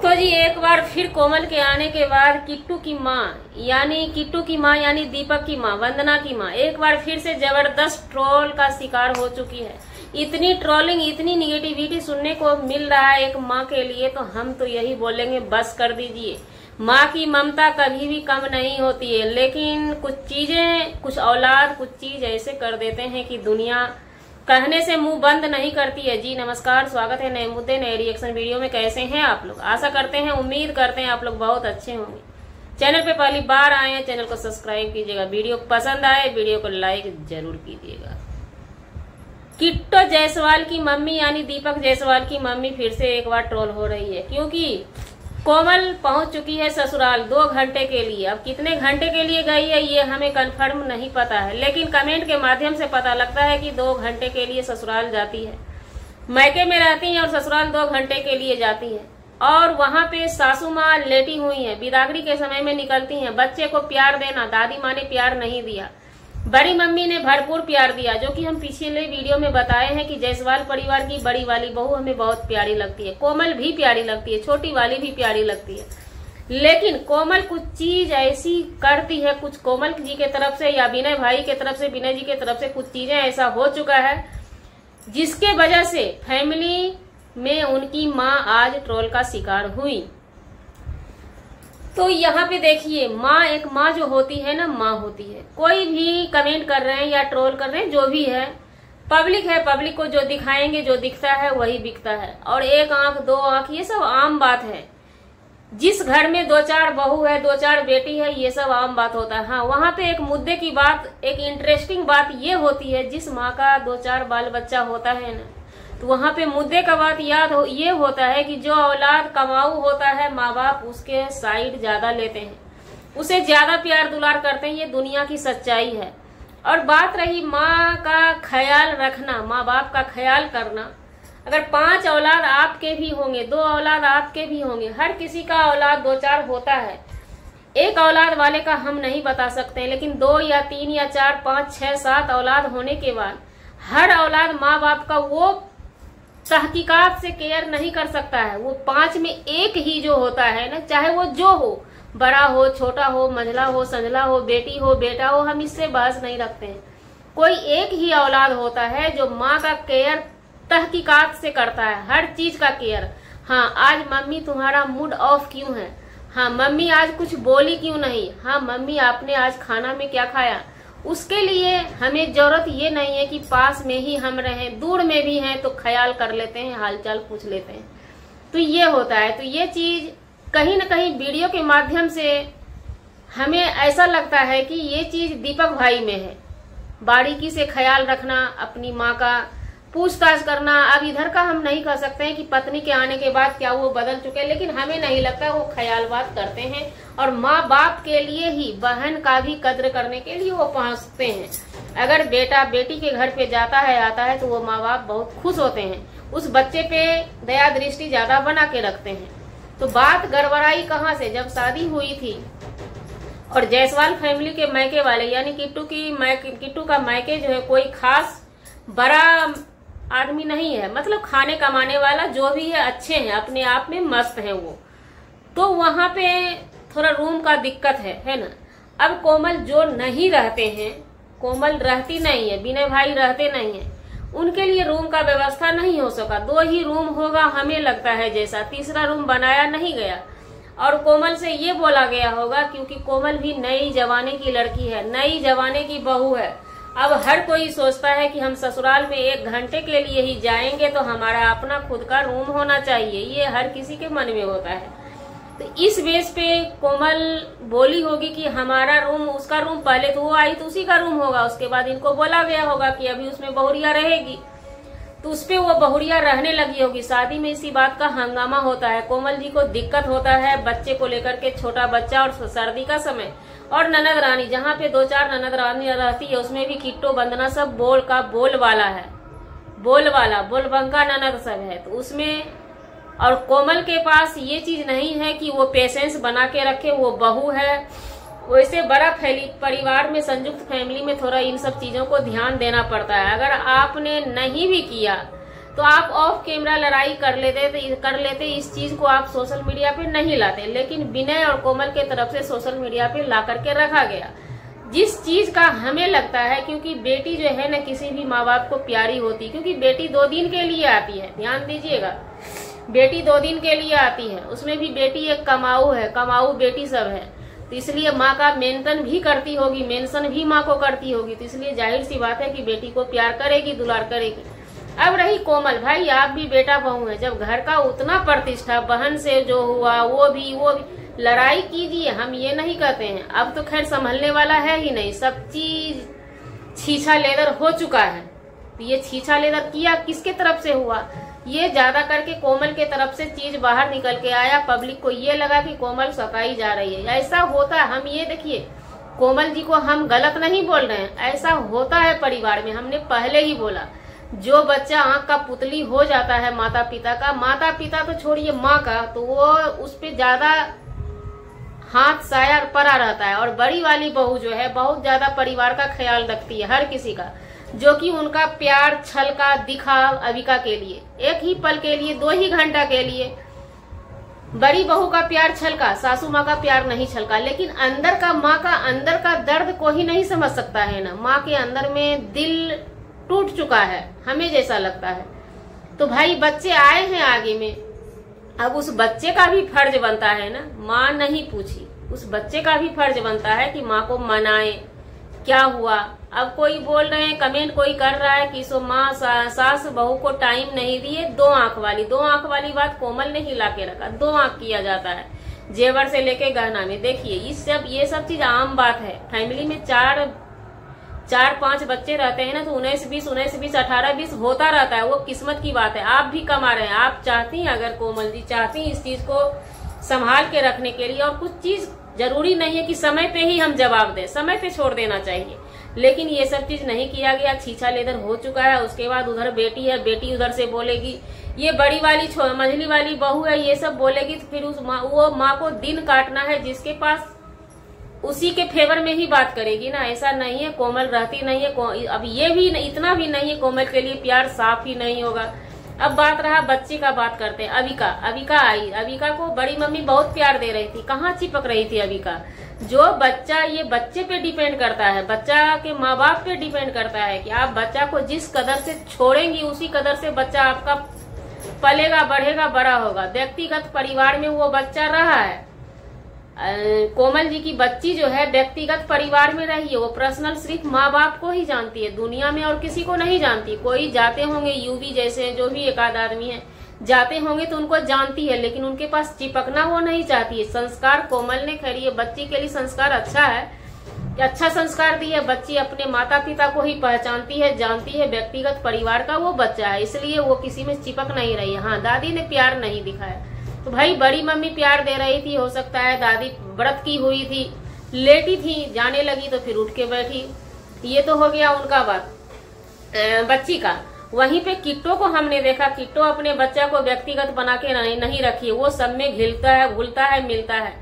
तो जी एक बार फिर कोमल के आने के बाद किट्टू की माँ यानी दीपक की माँ, वंदना की माँ एक बार फिर से जबरदस्त ट्रोल का शिकार हो चुकी है। इतनी ट्रोलिंग, इतनी निगेटिविटी सुनने को मिल रहा है एक माँ के लिए, तो हम तो यही बोलेंगे बस कर दीजिए। माँ की ममता कभी भी कम नहीं होती है, लेकिन कुछ चीजें, कुछ औलाद कुछ चीज ऐसे कर देते हैं कि दुनिया कहने से मुंह बंद नहीं करती है। जी नमस्कार, स्वागत है नए मुद्दे नए रिएक्शन वीडियो में। कैसे हैं आप लोग? आशा करते हैं, उम्मीद करते हैं आप लोग बहुत अच्छे होंगे। चैनल पे पहली बार आए हैं, चैनल को सब्सक्राइब कीजिएगा। वीडियो पसंद आए वीडियो को लाइक जरूर कीजिएगा। किट्टू जायसवाल की मम्मी यानी दीपक जायसवाल की मम्मी फिर से एक बार ट्रोल हो रही है, क्योंकि कोमल पहुंच चुकी है ससुराल 2 घंटे के लिए। अब कितने घंटे के लिए गई है ये हमें कंफर्म नहीं पता है, लेकिन कमेंट के माध्यम से पता लगता है कि 2 घंटे के लिए ससुराल जाती है। मैके में रहती है और ससुराल 2 घंटे के लिए जाती है, और वहां पे सासू माँ लेटी हुई है। बिदागड़ी के समय में निकलती है। बच्चे को प्यार देना, दादी माँ ने प्यार नहीं दिया, बड़ी मम्मी ने भरपूर प्यार दिया, जो कि हम पिछले वीडियो में बताए हैं कि जायसवाल परिवार की बड़ी वाली बहू हमें बहुत प्यारी लगती है। कोमल भी प्यारी लगती है, छोटी वाली भी प्यारी लगती है, लेकिन कोमल कुछ चीज ऐसी करती है, कुछ कोमल जी के तरफ से या विनय भाई के तरफ से, विनय जी के तरफ से कुछ चीजें ऐसा हो चुका है जिसके वजह से फैमिली में उनकी माँ आज ट्रोल का शिकार हुई। तो यहाँ पे देखिए, माँ, एक माँ जो होती है ना, माँ होती है। कोई भी कमेंट कर रहे हैं या ट्रोल कर रहे हैं, जो भी है पब्लिक है, पब्लिक को जो दिखाएंगे, जो दिखता है वही बिकता है। और 1 आंख 2 आंख ये सब आम बात है। जिस घर में 2-4 बहू है, 2-4 बेटी है, ये सब आम बात होता है। हाँ, वहाँ पे एक मुद्दे की बात, एक इंटरेस्टिंग बात ये होती है, जिस माँ का 2-4 बाल बच्चा होता है ना, तो वहाँ पे मुद्दे का बात ये होता है कि जो औलाद कमाऊ होता है, माँ बाप उसके साइड ज्यादा लेते हैं, उसे ज्यादा प्यार दुलार करते हैं। ये दुनिया की सच्चाई है। और बात रही माँ का ख्याल रखना, माँ बाप का ख्याल करना, अगर 5 औलाद आपके भी होंगे, 2 औलाद आपके भी होंगे, हर किसी का औलाद 2-4 होता है। एक औलाद वाले का हम नहीं बता सकते, लेकिन 2 या 3 या 4 5 6 7 औलाद होने के बाद हर औलाद माँ बाप का वो तहकीकात से केयर नहीं कर सकता है। वो 5 में 1 ही जो होता है ना, चाहे वो जो हो, बड़ा हो, छोटा हो, मंझला हो, संझला हो, बेटी हो, बेटा हो, हम इससे बहस नहीं रखते हैं। कोई 1 ही औलाद होता है जो माँ का केयर तहकीकात से करता है, हर चीज का केयर। हाँ, आज मम्मी तुम्हारा मूड ऑफ क्यों है? हाँ, मम्मी आज कुछ बोली क्यों नहीं? हाँ, मम्मी आपने आज खाना में क्या खाया? उसके लिए हमें जरूरत ये नहीं है कि पास में ही हम रहें, दूर में भी हैं तो ख्याल कर लेते हैं, हालचाल पूछ लेते हैं। तो ये होता है। तो ये चीज कहीं न कहीं वीडियो के माध्यम से हमें ऐसा लगता है कि ये चीज दीपक भाई में है, बारीकी से ख्याल रखना, अपनी माँ का पूछताछ करना। अब इधर का हम नहीं कह सकते हैं कि पत्नी के आने के बाद क्या वो बदल चुके हैं, लेकिन हमें नहीं लगता वो ख्याल बात करते हैं, और माँ बाप के लिए ही, बहन का भी कद्र करने के लिए वो पहुंचते हैं। अगर बेटा बेटी के घर पे जाता है, आता है, तो वो माँ बाप बहुत खुश होते हैं, उस बच्चे पे दया दृष्टि ज्यादा बना के रखते हैं। तो बात गड़बड़ाई कहाँ से? जब शादी हुई थी और जायसवाल फैमिली के मैके वाले यानी किट्टू का मैके जो है कोई खास बड़ा आदमी नहीं है, मतलब खाने कमाने वाला जो भी है, अच्छे हैं, अपने आप में मस्त है वो। तो वहां पे थोड़ा रूम का दिक्कत है ना। अब कोमल जो नहीं रहते हैं, कोमल रहती नहीं है, विनय भाई रहते नहीं है, उनके लिए रूम का व्यवस्था नहीं हो सका। 2 ही रूम होगा हमें लगता है, जैसा 3रा रूम बनाया नहीं गया। और कोमल से ये बोला गया होगा, क्योंकि कोमल भी नई जमाने की लड़की है, नई जमाने की बहू है। अब हर कोई सोचता है कि हम ससुराल में 1 घंटे के लिए ही जाएंगे तो हमारा अपना खुद का रूम होना चाहिए, ये हर किसी के मन में होता है। तो इस बेस पे कोमल बोली होगी कि हमारा रूम, उसका रूम, पहले तो वो आई तो उसी का रूम होगा, उसके बाद इनको बोला गया होगा कि अभी उसमें बहुरिया रहेगी, तो उसपे वो बहुरिया रहने लगी होगी। शादी में इसी बात का हंगामा होता है। कोमल जी को दिक्कत होता है बच्चे को लेकर के, छोटा बच्चा और सर्दी का समय, और ननद रानी, जहाँ पे 2-4 ननद रानी रहती है, उसमें भी किट्टू वंदना सब बोल वाला है, बोलबंका ननद सब है। तो उसमें, और कोमल के पास ये चीज नहीं है कि वो पेशेंस बना के रखे, वो बहू है। वैसे बड़ा परिवार में, संयुक्त फैमिली में थोड़ा इन सब चीजों को ध्यान देना पड़ता है। अगर आपने नहीं भी किया तो आप ऑफ कैमरा लड़ाई कर लेते इस चीज को आप सोशल मीडिया पे नहीं लाते। लेकिन विनय और कोमल के तरफ से सोशल मीडिया पे ला करके रखा गया, जिस चीज का हमें लगता है, क्योंकि बेटी जो है ना किसी भी माँ बाप को प्यारी होती, क्योंकि बेटी 2 दिन के लिए आती है, ध्यान दीजिएगा, बेटी 2 दिन के लिए आती है, उसमें भी बेटी एक कमाऊ है, कमाऊ बेटी सब है, तो इसलिए माँ का मेंशन भी करती होगी, मेंशन भी माँ को करती होगी, तो इसलिए जाहिर सी बात है कि बेटी को प्यार करेगी, दुलार करेगी। अब रही कोमल, भाई आप भी बेटा बहू है, जब घर का उतना प्रतिष्ठा, बहन से जो हुआ वो भी लड़ाई कीजिए, हम ये नहीं कहते हैं। अब तो खैर संभलने वाला है ही नहीं, सब चीज छीछा लेदर हो चुका है। ये छीछा लेदर किया किसके तरफ से हुआ? ये ज्यादा करके कोमल के तरफ से चीज बाहर निकल के आया। पब्लिक को ये लगा कि कोमल सताई जा रही है, ऐसा होता है। हम ये देखिए, कोमल जी को हम गलत नहीं बोल रहे हैं, ऐसा होता है परिवार में। हमने पहले ही बोला, जो बच्चा आंख का पुतली हो जाता है माता पिता का, माता पिता तो छोड़िए माँ का, तो वो उस पे ज्यादा हाथ साया परा रहता है। और बड़ी वाली बहू जो है बहुत ज्यादा परिवार का ख्याल रखती है, हर किसी का, जो कि उनका प्यार छलका दिखा अविका के लिए, एक ही पल के लिए, 2 ही घंटा के लिए। बड़ी बहू का प्यार छलका, सासू माँ का प्यार नहीं छलका। लेकिन अंदर का, माँ का अंदर का दर्द को ही नहीं समझ सकता है ना। माँ के अंदर में दिल टूट चुका है, हमें जैसा लगता है। तो भाई बच्चे आए हैं आगे में, अब उस बच्चे का भी फर्ज बनता है ना, माँ नहीं पूछी, उस बच्चे का भी फर्ज बनता है कि माँ को मनाए, क्या हुआ। अब कोई बोल रहे हैं, कमेंट कोई कर रहा है कि सो माँ सास बहू को टाइम नहीं दिए, 2 आंख वाली बात कोमल ने हिला के रखा। 2 आंख किया जाता है, जेवर से लेके गहना में। देखिए ये सब चीज आम बात है। फैमिली में 4-5 बच्चे रहते हैं ना, तो 19-20 18-20 होता रहता है, वो किस्मत की बात है। आप भी कमा रहे हैं, आप चाहती हैं, अगर कोमल जी चाहती हैं इस चीज को संभाल के रखने के लिए, और कुछ चीज जरूरी नहीं है कि समय पे ही हम जवाब दें, समय पे छोड़ देना चाहिए। लेकिन ये सब चीज नहीं किया गया, छीछा लेदर हो चुका है। उसके बाद उधर बेटी है, बेटी उधर से बोलेगी, ये बड़ी वाली मंझली वाली बहू है, ये सब बोलेगी, तो फिर वो माँ को दिन काटना है, जिसके पास उसी के फेवर में ही बात करेगी ना। ऐसा नहीं है कोमल रहती नहीं है, अब ये भी इतना भी नहीं है कोमल के लिए प्यार साफ ही नहीं होगा। अब बात रहा बच्चे का, बात करते हैं। अविका आई, अविका को बड़ी मम्मी बहुत प्यार दे रही थी, कहाँ चिपक रही थी अविका। जो बच्चा, ये बच्चे पे डिपेंड करता है, बच्चा के माँ बाप पे डिपेंड करता है कि आप बच्चा को जिस कदर से छोड़ेंगी, उसी कदर से बच्चा आपका पलेगा, बढ़ेगा, बड़ा होगा। व्यक्तिगत परिवार में वो बच्चा रहा है। कोमल जी की बच्ची जो है व्यक्तिगत परिवार में रही है, वो पर्सनल सिर्फ माँ बाप को ही जानती है, दुनिया में और किसी को नहीं जानती। कोई जाते होंगे यूवी जैसे, जो भी एक आध आदमी है जाते होंगे तो उनको जानती है, लेकिन उनके पास चिपकना वो नहीं चाहती है। संस्कार कोमल ने, खैर ये बच्ची के लिए संस्कार अच्छा है, अच्छा संस्कार दी है। बच्ची अपने माता पिता को ही पहचानती है, जानती है, व्यक्तिगत परिवार का वो बच्चा है, इसलिए वो किसी में चिपक नहीं रही है। हाँ, दादी ने प्यार नहीं दिखाया, तो भाई बड़ी मम्मी प्यार दे रही थी, हो सकता है दादी व्रत की हुई थी, लेटी थी, जाने लगी तो फिर उठ के बैठी। ये तो हो गया उनका बात बच्ची का। वहीं पे किट्टो को हमने देखा, किट्टो अपने बच्चा को व्यक्तिगत बना के नहीं रखी है, वो सब में घिलता है, घुलता है, मिलता है।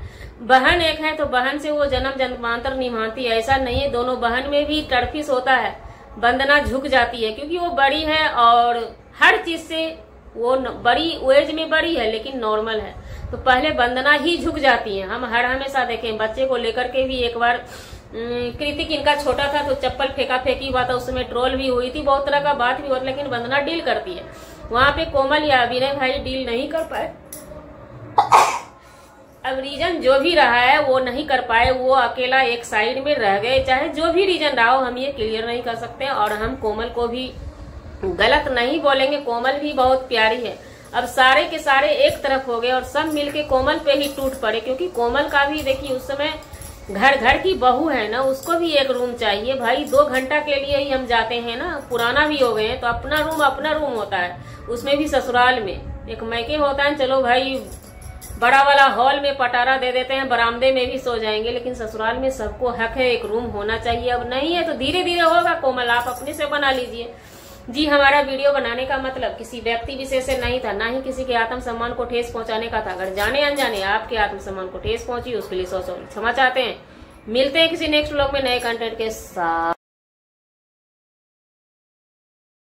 बहन एक है तो बहन से वो जन्म जन्मांतर निभाती है, ऐसा नहीं है। दोनों बहन में भी टर्फिस होता है, वंदना झुक जाती है, क्योंकि वो बड़ी है और हर चीज से वो बड़ी एज में बड़ी है, लेकिन नॉर्मल है, तो पहले वंदना ही झुक जाती है। हम हमेशा देखें, बच्चे को लेकर के भी एक बार कृतिक इनका छोटा था तो चप्पल फेंका फेंकी हुआ था, उसमें ट्रोल भी हुई थी, बहुत तरह का बात भी हुआ, लेकिन वंदना डील करती है। वहां पे कोमल या विनय भाई डील नहीं कर पाए। अब रीजन जो भी रहा है वो नहीं कर पाए, वो अकेला एक साइड में रह गए। चाहे जो भी रीजन रहा हो, हम ये क्लियर नहीं कर सकते, और हम कोमल को भी गलत नहीं बोलेंगे, कोमल भी बहुत प्यारी है। अब सारे के सारे एक तरफ हो गए और सब मिलके कोमल पे ही टूट पड़े, क्योंकि कोमल का भी देखिए उस समय घर की बहू है ना, उसको भी एक रूम चाहिए भाई। 2 घंटा के लिए ही हम जाते हैं ना, पुराना भी हो गए हैं तो अपना रूम होता है, उसमें भी ससुराल में एक मैके होता है। चलो भाई बड़ा वाला हॉल में पटारा दे देते हैं, बरामदे में भी सो जाएंगे, लेकिन ससुराल में सबको हक है, एक रूम होना चाहिए। अब नहीं है तो धीरे धीरे होगा। कोमल आप अपने से बना लीजिए। जी, हमारा वीडियो बनाने का मतलब किसी व्यक्ति विशेष से नहीं था, ना ही किसी के आत्मसम्मान को ठेस पहुंचाने का था। अगर जाने अनजाने आपके आत्मसम्मान को ठेस पहुंची, उसके लिए 100 क्षमा चाहते हैं। मिलते हैं किसी नेक्स्ट व्लॉग में नए कंटेंट के साथ।